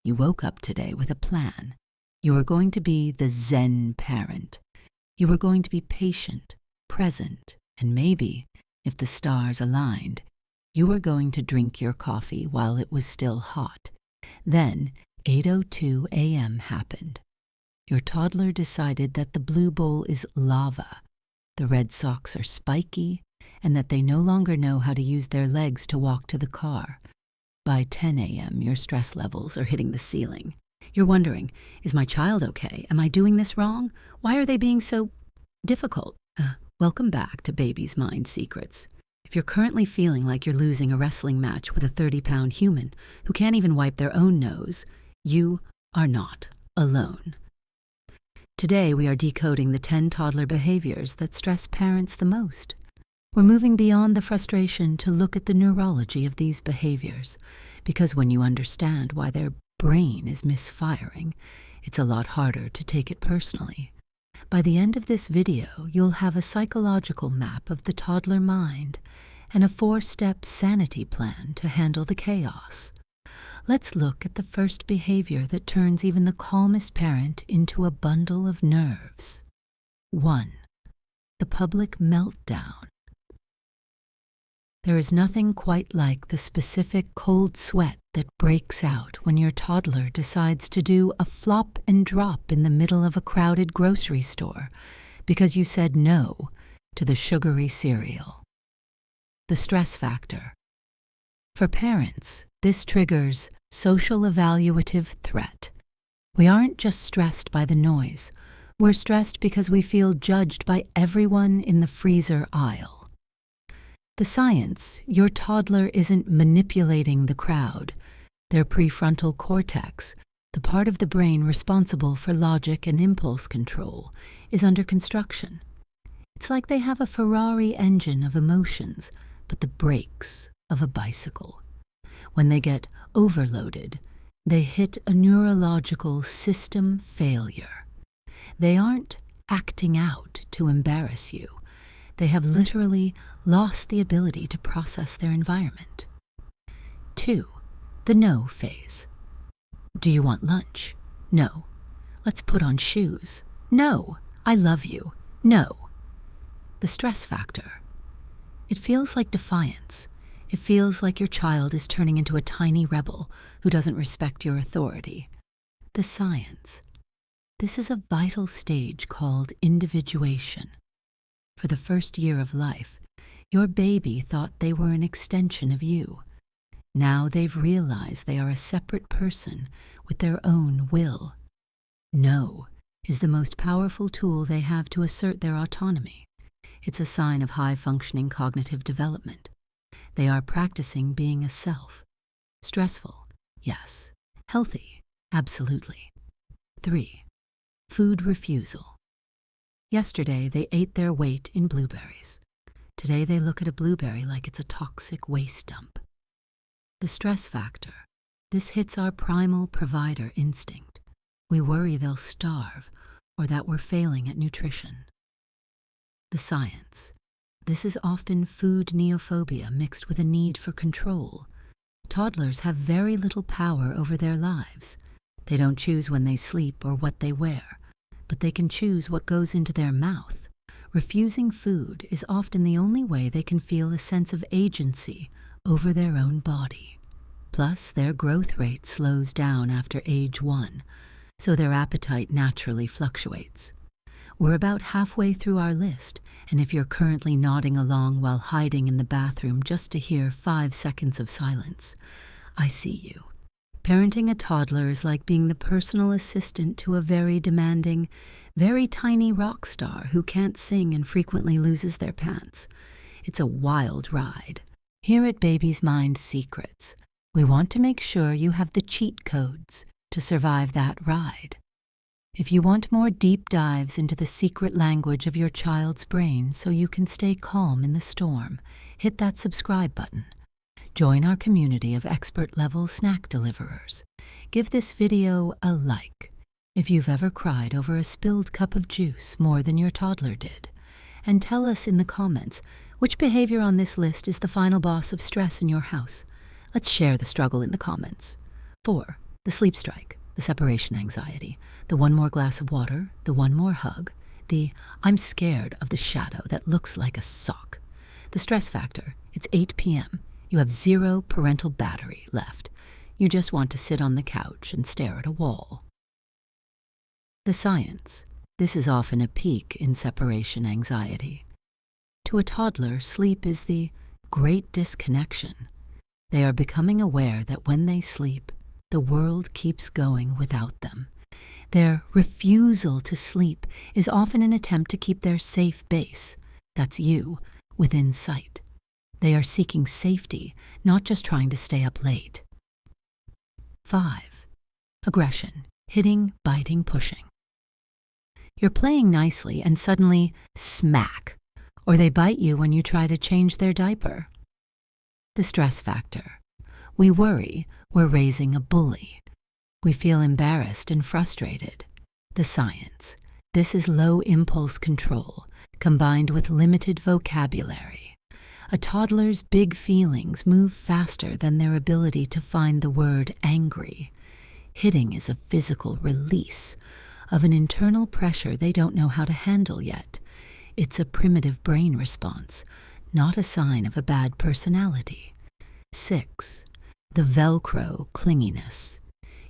You woke up today with a plan. You were going to be the Zen parent. You were going to be patient, present, and maybe, if the stars aligned, you were going to drink your coffee while it was still hot. Then, 8:02 a.m. happened. Your toddler decided that the blue bowl is lava, the red socks are spiky, and that they no longer know how to use their legs to walk to the car. By 10 a.m., your stress levels are hitting the ceiling. You're wondering, is my child okay? Am I doing this wrong? Why are they being so difficult? Welcome back to Baby's Mind Secrets. If you're currently feeling like you're losing a wrestling match with a 30-pound human who can't even wipe their own nose, you are not alone. Today, we are decoding the 10 toddler behaviors that stress parents the most. We're moving beyond the frustration to look at the neurology of these behaviors, because when you understand why their brain is misfiring, it's a lot harder to take it personally. By the end of this video, you'll have a psychological map of the toddler mind and a 4-step sanity plan to handle the chaos. Let's look at the first behavior that turns even the calmest parent into a bundle of nerves. 1. The public meltdown. There is nothing quite like the specific cold sweat that breaks out when your toddler decides to do a flop and drop in the middle of a crowded grocery store because you said no to the sugary cereal. The stress factor. For parents, this triggers social evaluative threat. We aren't just stressed by the noise. We're stressed because we feel judged by everyone in the freezer aisle. The science, your toddler isn't manipulating the crowd. Their prefrontal cortex, the part of the brain responsible for logic and impulse control, is under construction. It's like they have a Ferrari engine of emotions, but the brakes of a bicycle. When they get overloaded, they hit a neurological system failure. They aren't acting out to embarrass you. They have literally lost the ability to process their environment. 2. The no phase. Do you want lunch? No. Let's put on shoes. No. I love you. No. The stress factor. It feels like defiance. It feels like your child is turning into a tiny rebel who doesn't respect your authority. The science. This is a vital stage called individuation. For the first year of life, your baby thought they were an extension of you. Now they've realized they are a separate person with their own will. No is the most powerful tool they have to assert their autonomy. It's a sign of high-functioning cognitive development. They are practicing being a self. Stressful, yes. Healthy, absolutely. 3. Food refusal. Yesterday, they ate their weight in blueberries. Today, they look at a blueberry like it's a toxic waste dump. The stress factor. This hits our primal provider instinct. We worry they'll starve or that we're failing at nutrition. The science. This is often food neophobia mixed with a need for control. Toddlers have very little power over their lives. They don't choose when they sleep or what they wear, but they can choose what goes into their mouth. Refusing food is often the only way they can feel a sense of agency over their own body. Plus, their growth rate slows down after age 1, so their appetite naturally fluctuates. We're about halfway through our list, and if you're currently nodding along while hiding in the bathroom just to hear 5 seconds of silence, I see you. Parenting a toddler is like being the personal assistant to a very demanding, very tiny rock star who can't sing and frequently loses their pants. It's a wild ride. Here at Baby's Mind Secrets, we want to make sure you have the cheat codes to survive that ride. If you want more deep dives into the secret language of your child's brain so you can stay calm in the storm, hit that subscribe button. Join our community of expert-level snack deliverers. Give this video a like if you've ever cried over a spilled cup of juice more than your toddler did. And tell us in the comments which behavior on this list is the final boss of stress in your house. Let's share the struggle in the comments. 4. The sleep strike, the separation anxiety, the one more glass of water, the one more hug, the I'm scared of the shadow that looks like a sock. The stress factor, it's 8 p.m. You have 0 parental battery left. You just want to sit on the couch and stare at a wall. The science, this is often a peak in separation anxiety. To a toddler, sleep is the great disconnection. They are becoming aware that when they sleep, the world keeps going without them. Their refusal to sleep is often an attempt to keep their safe base, that's you, within sight. They are seeking safety, not just trying to stay up late. 5. Aggression, hitting, biting, pushing. You're playing nicely and suddenly smack, or they bite you when you try to change their diaper. The stress factor. We worry we're raising a bully. We feel embarrassed and frustrated. The science. This is low impulse control, combined with limited vocabulary. A toddler's big feelings move faster than their ability to find the word angry. Hitting is a physical release of an internal pressure they don't know how to handle yet. It's a primitive brain response, not a sign of a bad personality. 6. The Velcro clinginess.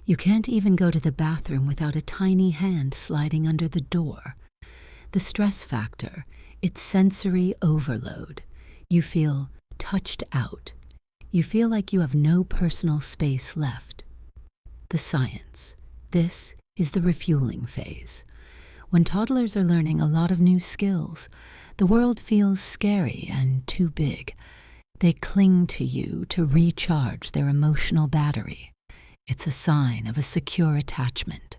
You can't even go to the bathroom without a tiny hand sliding under the door. The stress factor, it's sensory overload. You feel touched out. You feel like you have no personal space left. The science. This is the refueling phase. When toddlers are learning a lot of new skills, the world feels scary and too big. They cling to you to recharge their emotional battery. It's a sign of a secure attachment.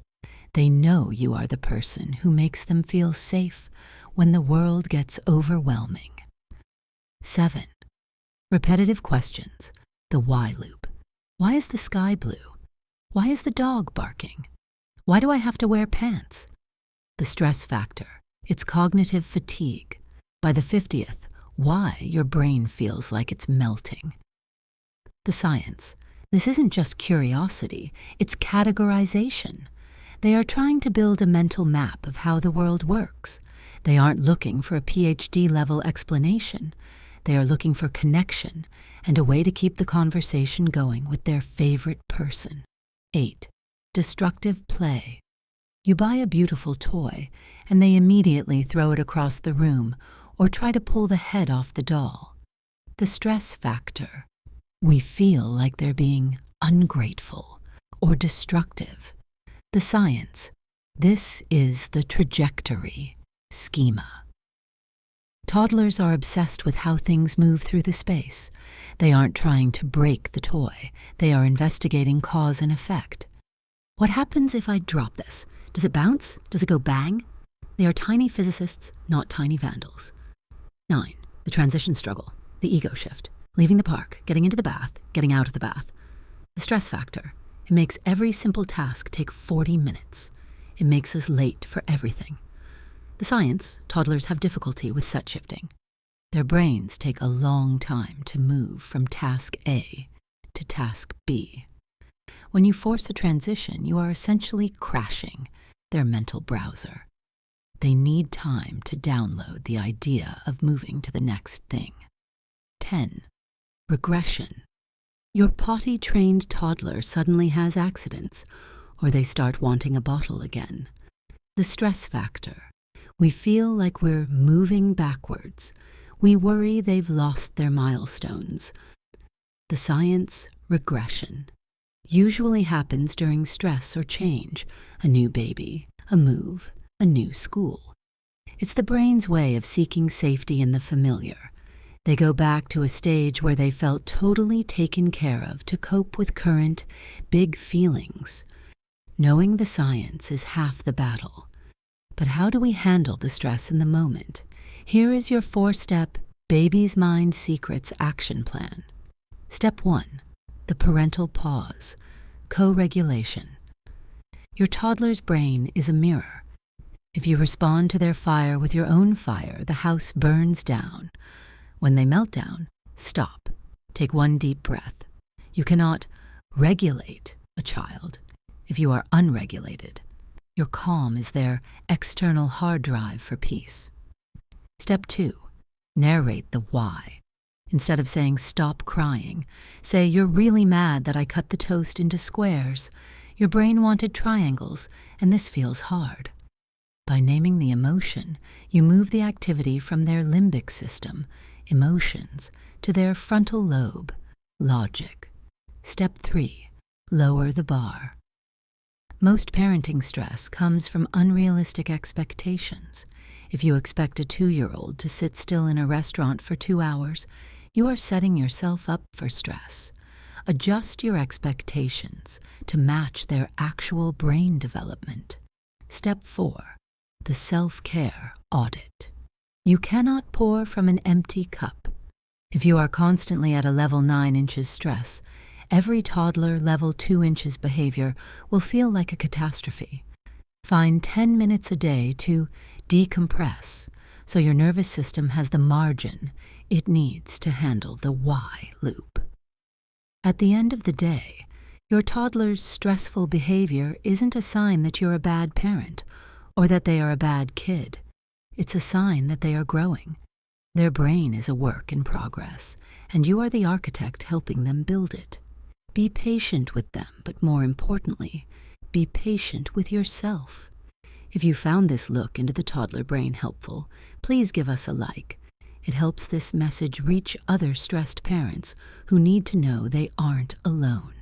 They know you are the person who makes them feel safe when the world gets overwhelming. 7. Repetitive questions. The why loop. Why is the sky blue? Why is the dog barking? Why do I have to wear pants? The stress factor. It's cognitive fatigue. By the 50th, why your brain feels like it's melting. The science. This isn't just curiosity, it's categorization. They are trying to build a mental map of how the world works. They aren't looking for a PhD-level explanation. They are looking for connection and a way to keep the conversation going with their favorite person. 8. Destructive play. You buy a beautiful toy, and they immediately throw it across the room or try to pull the head off the doll. The stress factor. We feel like they're being ungrateful or destructive. The science. This is the trajectory schema. Toddlers are obsessed with how things move through the space. They aren't trying to break the toy. They are investigating cause and effect. What happens if I drop this? Does it bounce? Does it go bang? They are tiny physicists, not tiny vandals. 9. The transition struggle, the ego shift. Leaving the park, getting into the bath, getting out of the bath. The stress factor. It makes every simple task take 40 minutes. It makes us late for everything. The science. Toddlers have difficulty with set shifting. Their brains take a long time to move from task A to task B. When you force a transition, you are essentially crashing their mental browser. They need time to download the idea of moving to the next thing. 10. Regression. Your potty-trained toddler suddenly has accidents, or they start wanting a bottle again. The stress factor. We feel like we're moving backwards. We worry they've lost their milestones. The science. Regression. Usually happens during stress or change, a new baby, a move, a new school. It's the brain's way of seeking safety in the familiar. They go back to a stage where they felt totally taken care of to cope with current, big feelings. Knowing the science is half the battle. But how do we handle the stress in the moment? Here is your 4-step Baby's Mind Secrets action plan. Step 1. The parental pause. Co-regulation. Your toddler's brain is a mirror. If you respond to their fire with your own fire, the house burns down. When they melt down, stop. Take one deep breath. You cannot regulate a child. If you are unregulated, your calm is their external hard drive for peace. Step 2. Narrate the why. Instead of saying, "Stop crying," say, "You're really mad that I cut the toast into squares. Your brain wanted triangles, and this feels hard." By naming the emotion, you move the activity from their limbic system, emotions, to their frontal lobe, logic. Step 3. Lower the bar. Most parenting stress comes from unrealistic expectations. If you expect a 2-year-old to sit still in a restaurant for 2 hours, you are setting yourself up for stress. Adjust your expectations to match their actual brain development. Step 4. The self-care audit. You cannot pour from an empty cup. If you are constantly at a level 9 inches stress, every toddler level 2 inches behavior will feel like a catastrophe. Find 10 minutes a day to decompress so your nervous system has the margin it needs to handle the why loop. At the end of the day, your toddler's stressful behavior isn't a sign that you're a bad parent or that they are a bad kid. It's a sign that they are growing. Their brain is a work in progress, and you are the architect helping them build it. Be patient with them, but more importantly, be patient with yourself. If you found this look into the toddler brain helpful, please give us a like. It helps this message reach other stressed parents who need to know they aren't alone.